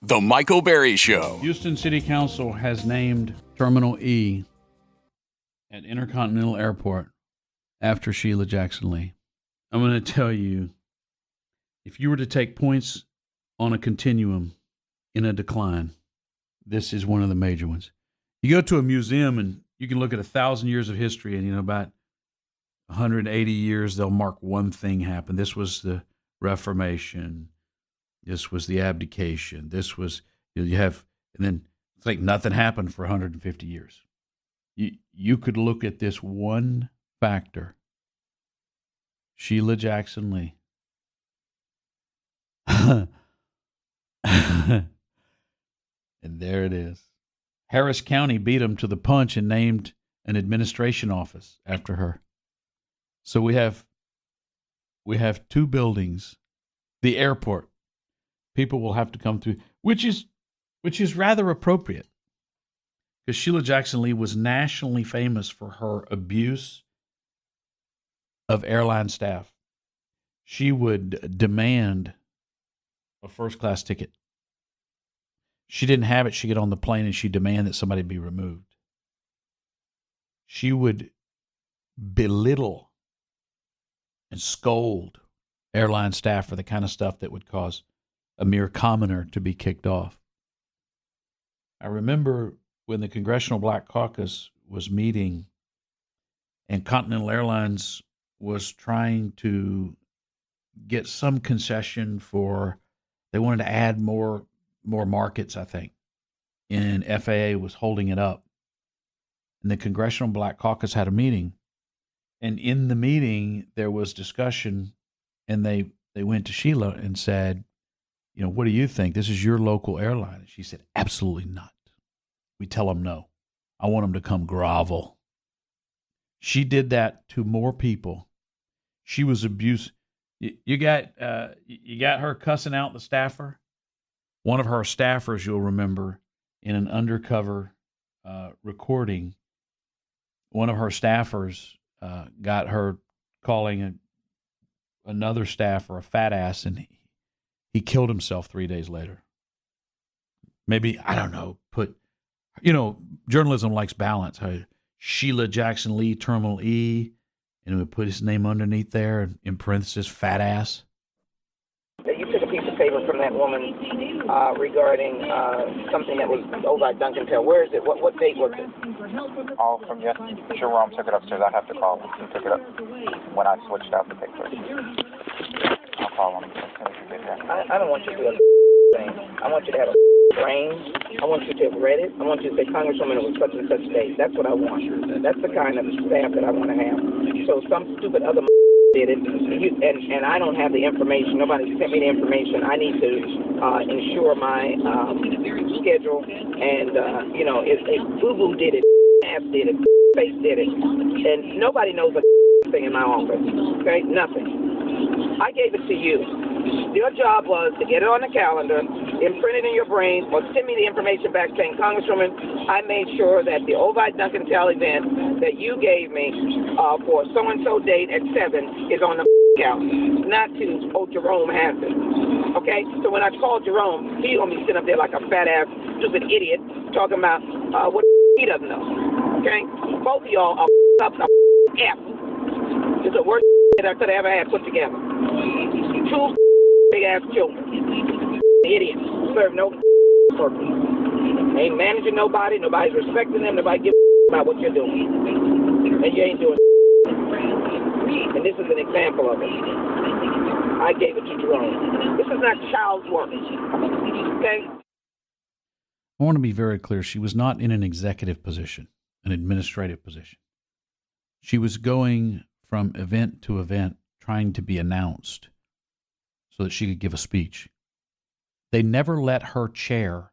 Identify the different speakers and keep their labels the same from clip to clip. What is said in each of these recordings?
Speaker 1: The Michael Berry Show.
Speaker 2: Houston City Council has named Terminal E at Intercontinental Airport after Sheila Jackson Lee. I'm going to tell you, if you were to take points on a continuum in a decline, this is one of the major ones. You go to a museum and you can look at 1,000 years of history, and about 180 years they'll mark one thing happen. This was the Reformation. This was the abdication. This was, you have, and then it's like nothing happened for 150 years. You could look at this one factor, Sheila Jackson Lee. And there it is. Harris County beat them to the punch and named an administration office after her. So we have two buildings. The airport, people will have to come through, which is rather appropriate, because Sheila Jackson Lee was nationally famous for her abuse of airline staff. She would demand a first-class ticket. She didn't have it. She'd get on the plane and she'd demand that somebody be removed. She would belittle and scold airline staff for the kind of stuff that would cause a mere commoner to be kicked off. I remember when the Congressional Black Caucus was meeting and Continental Airlines was trying to get some concession for, they wanted to add more markets, I think, and FAA was holding it up. And the Congressional Black Caucus had a meeting, and in the meeting there was discussion, and they went to Sheila and said, what do you think? This is your local airline. And she said, absolutely not. We tell them no. I want them to come grovel. She did that to more people. She was abused. You got her cussing out the staffer. One of her staffers, you'll remember, in an undercover recording, one of her staffers got her calling another staffer a fat ass, and he killed himself 3 days later. Maybe, I don't know, journalism likes balance. Sheila Jackson Lee, Terminal E, and we put his name underneath there in parentheses, fat ass.
Speaker 3: You took a piece of paper from that woman regarding something that was over at Duncan Tail. Where is it? What date was it?
Speaker 4: All from yesterday. Jerome took it upstairs. I'd have to call him. He took it up when I switched out the papers. I'll call him as soon as you get there.
Speaker 3: I don't want you to do a thing. I want you to have a brain. I want you to have read it. I want you to say, Congresswoman, it was such and such date. That's what I want. That's the kind of staff that I want to have. So some stupid other did it, and I don't have the information. Nobody sent me the information. I need to ensure my schedule. And, if Boo-Boo did it, ass did it, face did it, and nobody knows a thing in my office, okay? Nothing. I gave it to you. Your job was to get it on the calendar, imprint it in your brain, or send me the information back saying, Congresswoman, I made sure that the Ovi Duncan Tell event that you gave me for so-and-so date at 7 is on the calendar, not to, Jerome has it. Okay? So when I called Jerome, he's going to be sitting up there like a fat-ass, stupid idiot talking about what he doesn't know. Okay? Both of y'all are up the F. It's the worst that I could have ever had put together. Two big-ass children. Idiots. Serve no purpose. Ain't managing nobody. Nobody's respecting them. Nobody gives about what you're doing. And you ain't doing. And this is an example of it. I gave it to Jerome. This is not child's work. Okay?
Speaker 2: I want to be very clear. She was not in an executive position, an administrative position. She was going from event to event trying to be announced so that she could give a speech. They never let her chair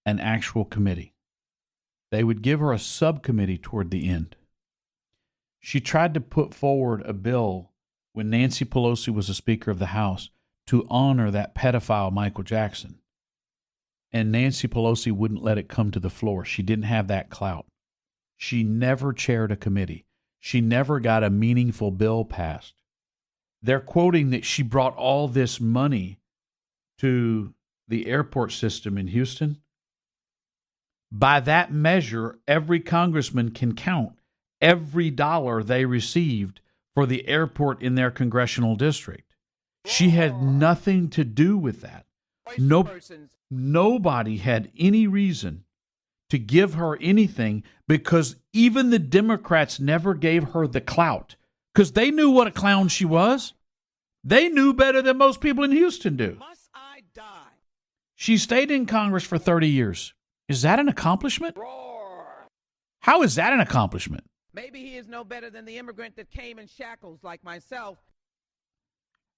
Speaker 2: an actual committee. They would give her a subcommittee toward the end. She tried to put forward a bill when Nancy Pelosi was the Speaker of the House to honor that pedophile Michael Jackson. And Nancy Pelosi wouldn't let it come to the floor. She didn't have that clout. She never chaired a committee. She never got a meaningful bill passed. They're quoting that she brought all this money to the airport system in Houston, by that measure, every congressman can count every dollar they received for the airport in their congressional district. She had nothing to do with that. Nobody had any reason to give her anything because even the Democrats never gave her the clout because they knew what a clown she was. They knew better than most people in Houston do.
Speaker 1: Must I die?
Speaker 2: She stayed in Congress for 30 years. Is that an accomplishment?
Speaker 1: Roar.
Speaker 2: How is that an accomplishment?
Speaker 1: Maybe he is no better than the immigrant that came in shackles like myself.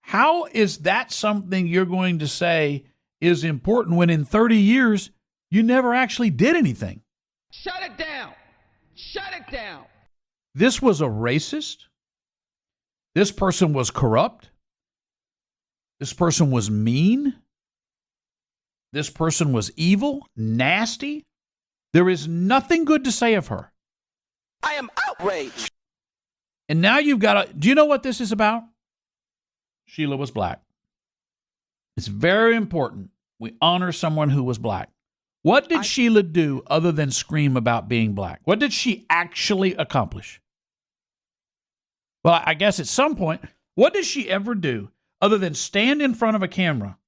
Speaker 2: How is that something you're going to say is important when in 30 years you never actually did anything?
Speaker 1: Shut it down. Shut it down.
Speaker 2: This was a racist. This person was corrupt. This person was mean. This person was evil, nasty. There is nothing good to say of her.
Speaker 1: I am outraged.
Speaker 2: And now you've got to, do you know what this is about? Sheila was black. It's very important we honor someone who was black. What did Sheila do other than scream about being black? What did she actually accomplish? Well, I guess at some point, what did she ever do other than stand in front of a camera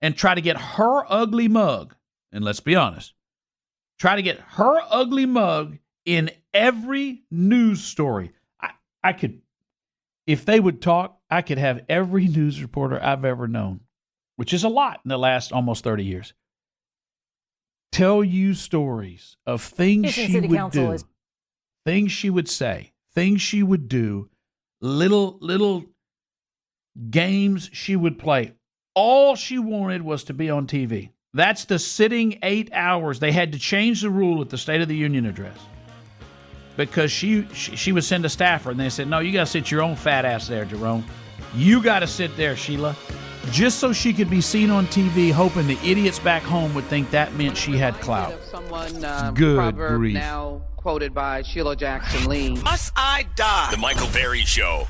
Speaker 2: and try to get her ugly mug, and let's be honest, try to get her ugly mug in every news story? I could, if they would talk, I could have every news reporter I've ever known, which is a lot in the last almost 30 years, tell you stories of things she would do, things she would say, things she would do, little games she would play. All she wanted was to be on TV. That's the sitting 8 hours. They had to change the rule at the State of the Union address because she would send a staffer, and they said, no, you got to sit your own fat ass there, Jerome. You got to sit there, Sheila, just so she could be seen on TV, hoping the idiots back home would think that meant she had clout. Good
Speaker 1: proverb
Speaker 2: grief.
Speaker 1: Now quoted by Sheila Jackson Lee.
Speaker 5: Must I die? The Michael Berry Show.